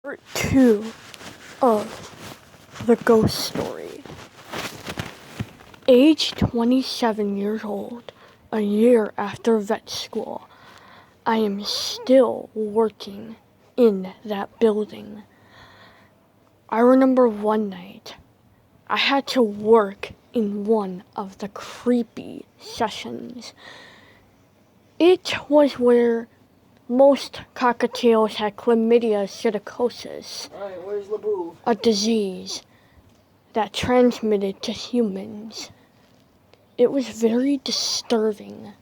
Part 2 of The Ghost Story. Age 27 years old, a year after vet school, I am still working in that building. I remember one night, I had to work in one of the creepy sessions. It was where most cockatiels had chlamydia psittacosis, Alright, where's Laboo? a disease that transmitted to humans. It was very disturbing.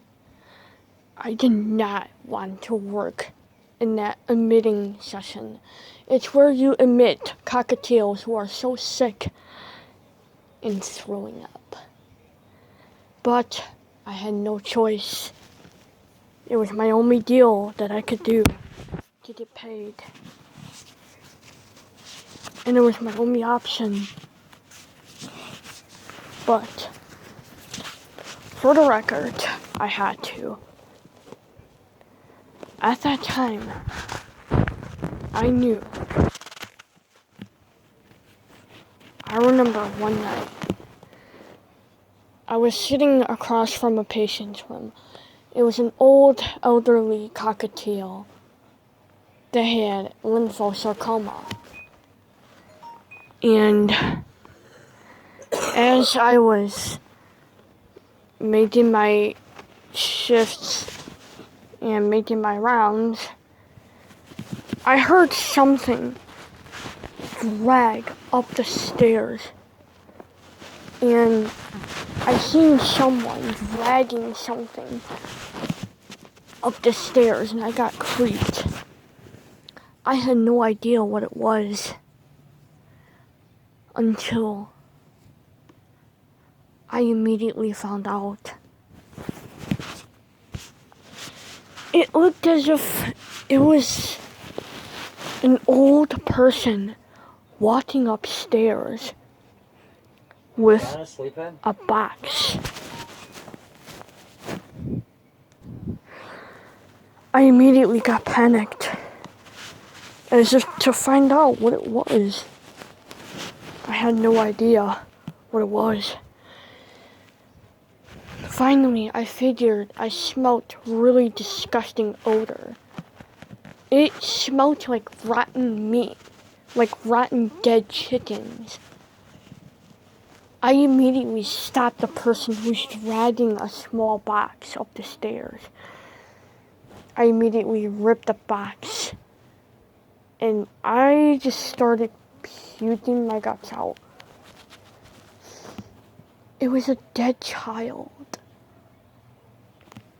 I did not want to work in that emitting session. It's where you emit cockatiels who are so sick and throwing up. But I had no choice. It was my only deal that I could do to get paid. And it was my only option. But for the record, I had to. At that time, I knew. I remember one night, I was sitting across from a patient's room. It was an old, elderly cockatiel that had lymphosarcoma. And as I was making my shifts and making my rounds, I heard something drag up the stairs. And I seen someone dragging something up the stairs, and I got creeped. I had no idea what it was until I immediately found out. It looked as if it was an old person walking upstairs with a box. I immediately got panicked, as if to find out what it was. I had no idea what it was. Finally, I figured I smelt really disgusting odor. It smelled like rotten meat, like rotten dead chickens. I immediately stopped the person who's dragging a small box up the stairs. I immediately ripped the box, and I just started puking my guts out. It was a dead child.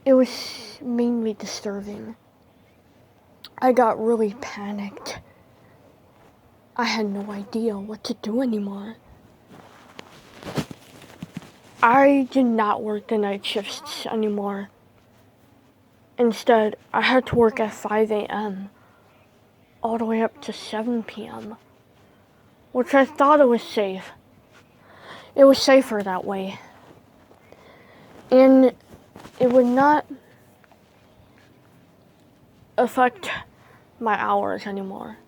It was mainly disturbing. I got really panicked. I had no idea what to do anymore. I did not work the night shifts anymore. Instead, I had to work at 5 a.m. all the way up to 7 p.m., which I thought it was safe. It was safer that way. And it would not affect my hours anymore.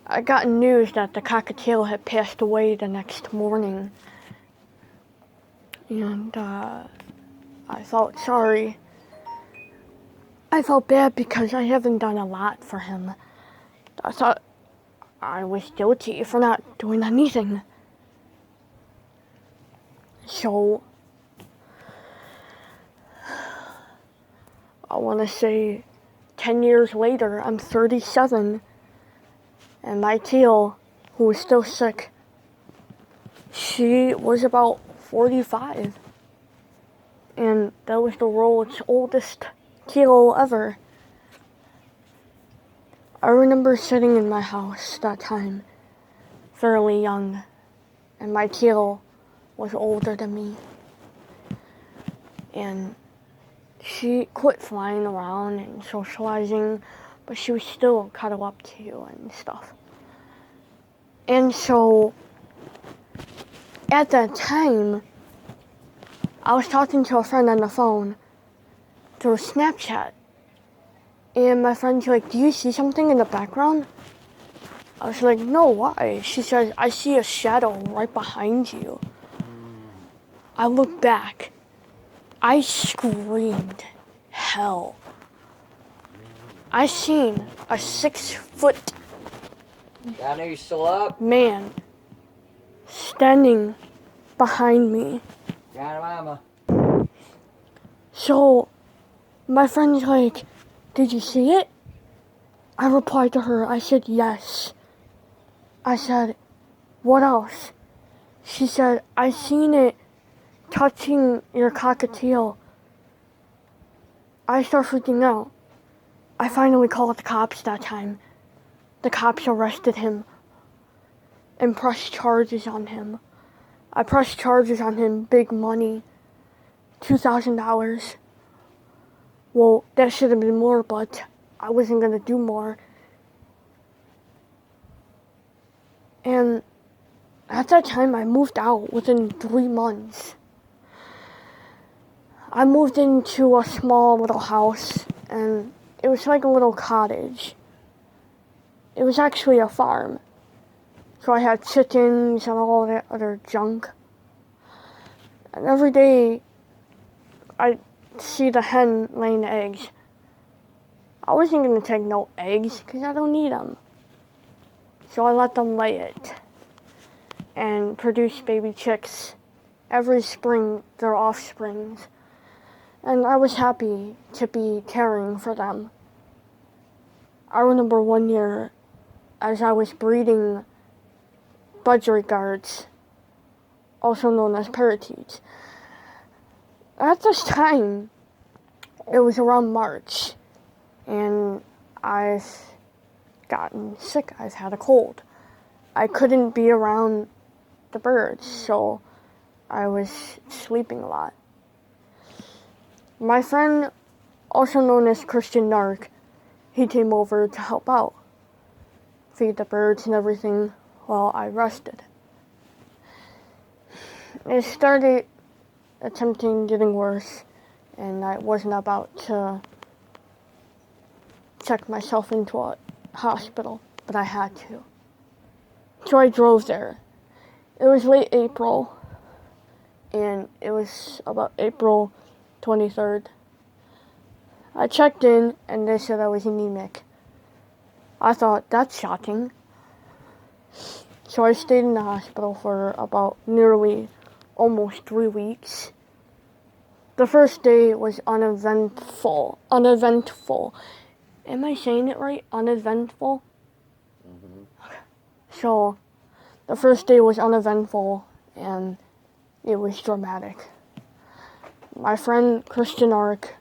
I got news that the cockatiel had passed away the next morning. And I felt sorry. I felt bad because I haven't done a lot for him. I thought I was guilty for not doing anything. So, I want to say 10 years later, I'm 37, and my teal, who was still sick, she was about 45, and that was the world's oldest teal ever. I remember sitting in my house that time, fairly young, and my teal was older than me, and she quit flying around and socializing, but she was still cuddle up to you and stuff. And so, at that time, I was talking to a friend on the phone through Snapchat, and my friend's like, "Do you see something in the background?" I was like, no, why? She said, I see a shadow right behind you. I looked back. I screamed hell. I seen a 6-foot Down there, you still up? man standing behind me. Got it, mama. So my friend's like, did you see it? I replied to her, I said, yes. I said, what else? She said, I seen it touching your cockatiel. I start freaking out. I finally called the cops that time. The cops arrested him and pressed charges on him. I pressed charges on him, big money, $2,000. Well, that should have been more, but I wasn't going to do more. And at that time, I moved out within 3 months. I moved into a small little house, and it was like a little cottage. It was actually a farm. So I had chickens and all that other junk. And every day, I'd see the hen laying eggs. I wasn't going to take no eggs because I don't need them. So I let them lay it and produce baby chicks. Every spring, their offsprings. And I was happy to be caring for them. I remember one year, as I was breeding budgerigars, also known as parakeets. At this time, it was around March, and I've gotten sick. I've had a cold. I couldn't be around the birds, so I was sleeping a lot. My friend, also known as Christian Narc, he came over to help out, feed the birds and everything while I rested. It started getting worse, and I wasn't about to check myself into a hospital, but I had to. So I drove there. It was late April, and it was about April 23rd. I checked in, and they said I was anemic. I thought, that's shocking. So I stayed in the hospital for about nearly almost 3 weeks. The first day was uneventful. Am I saying it right? Uneventful? Okay. So, the first day was uneventful, and it was dramatic. My friend Christian Ark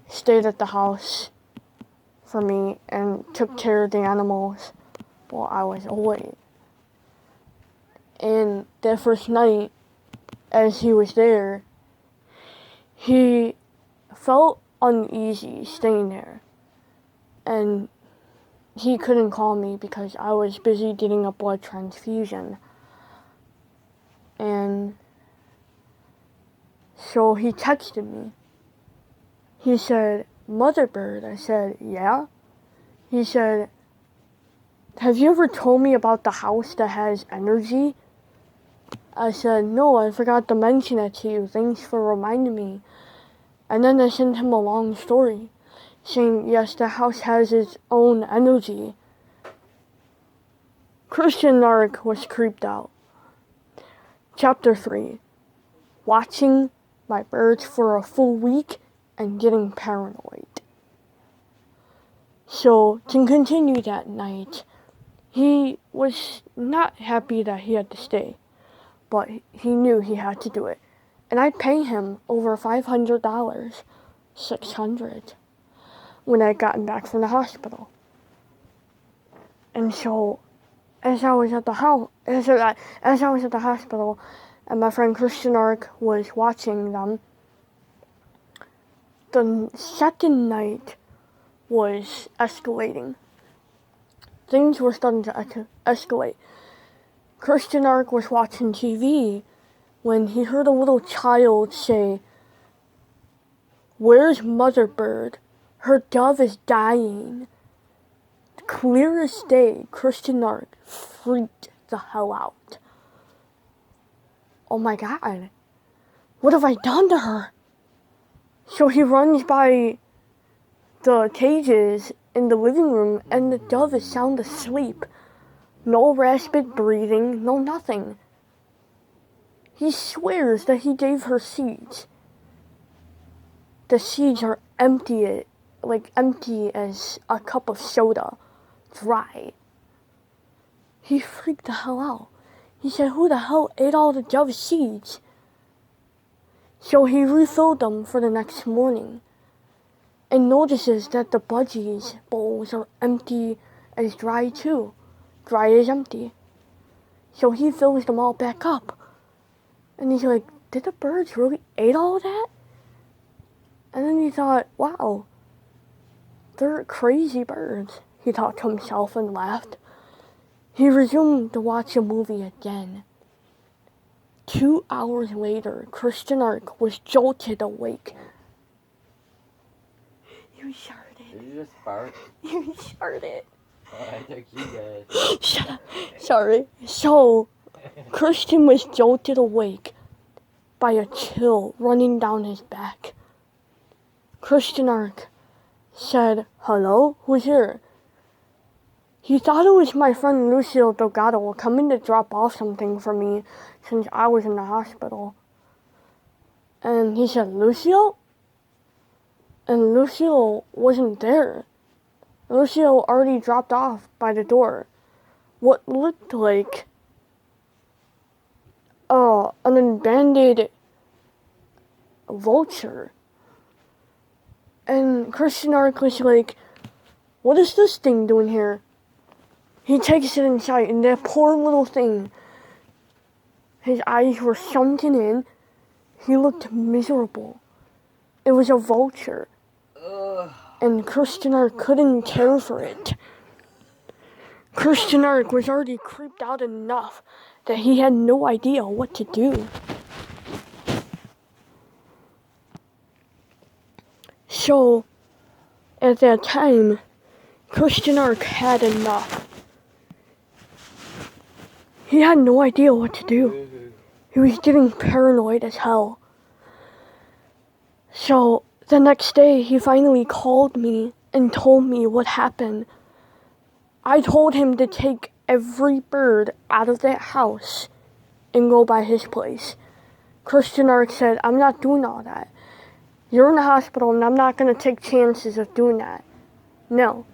stayed at the house for me and took care of the animals while I was away. And that first night, as he was there, he felt uneasy staying there. And he couldn't call me because I was busy getting a blood transfusion. And so he texted me. He said, Mother Bird. I said, yeah. He said, have you ever told me about the house that has energy? I said, no, I forgot to mention it to you. Thanks for reminding me. And then I sent him a long story saying, yes, the house has its own energy. Christian Narc was creeped out. Chapter 3. Watching my birds for a full week and getting paranoid. So, to continue that night, he was not happy that he had to stay, but he knew he had to do it. And I'd pay him over $500, $600, when I'd gotten back from the hospital. And so, as I was at the hospital, and my friend Christian Ark was watching them, the second night was escalating. Things were starting to escalate. Christian Ark was watching TV when he heard a little child say, "Where's Mother Bird? Her dove is dying." clear as day, Christian Narc freaked the hell out. Oh my god. What have I done to her? So he runs by the cages in the living room, and the dove is sound asleep. No rapid breathing, no nothing. He swears that he gave her seeds. The seeds are empty as a cup of soda, dry. He freaked the hell out. He said, who the hell ate all the dove seeds? So he refilled them for the next morning and notices that the budgies bowls are empty as dry too. Dry as empty. So he fills them all back up. And he's like, did the birds really eat all of that? And then he thought, wow, they're crazy birds, he thought to himself and laughed. He resumed to watch a movie again. 2 hours later, Christian Narc was jolted awake. You sharted. Did you just fart? You sharted. Oh, I think you did. Shut up. Sorry. So, Christian was jolted awake by a chill running down his back. Christian Narc said, hello? Who's here? He thought it was my friend Lucio Delgado coming to drop off something for me since I was in the hospital. And he said, Lucio? And Lucio wasn't there. Lucio already dropped off by the door. What looked like an abandoned vulture. And Christian Narc was like, what is this thing doing here? He takes it inside, and that poor little thing, his eyes were sunken in. He looked miserable. It was a vulture. And Christian Narc couldn't care for it. Christian Narc was already creeped out enough that he had no idea what to do. So, at that time, Christian Narc had enough. He had no idea what to do. He was getting paranoid as hell. So, the next day, he finally called me and told me what happened. I told him to take every bird out of that house and go by his place. Christian Narc said, I'm not doing all that. You're in the hospital and I'm not going to take chances of doing that. No.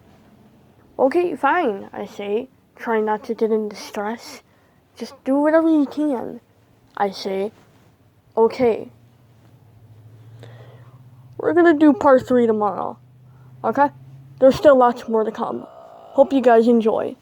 Okay, fine, I say, trying not to get into stress. Just do whatever you can, I say. Okay. We're going to do part 3 tomorrow. Okay? There's still lots more to come. Hope you guys enjoy.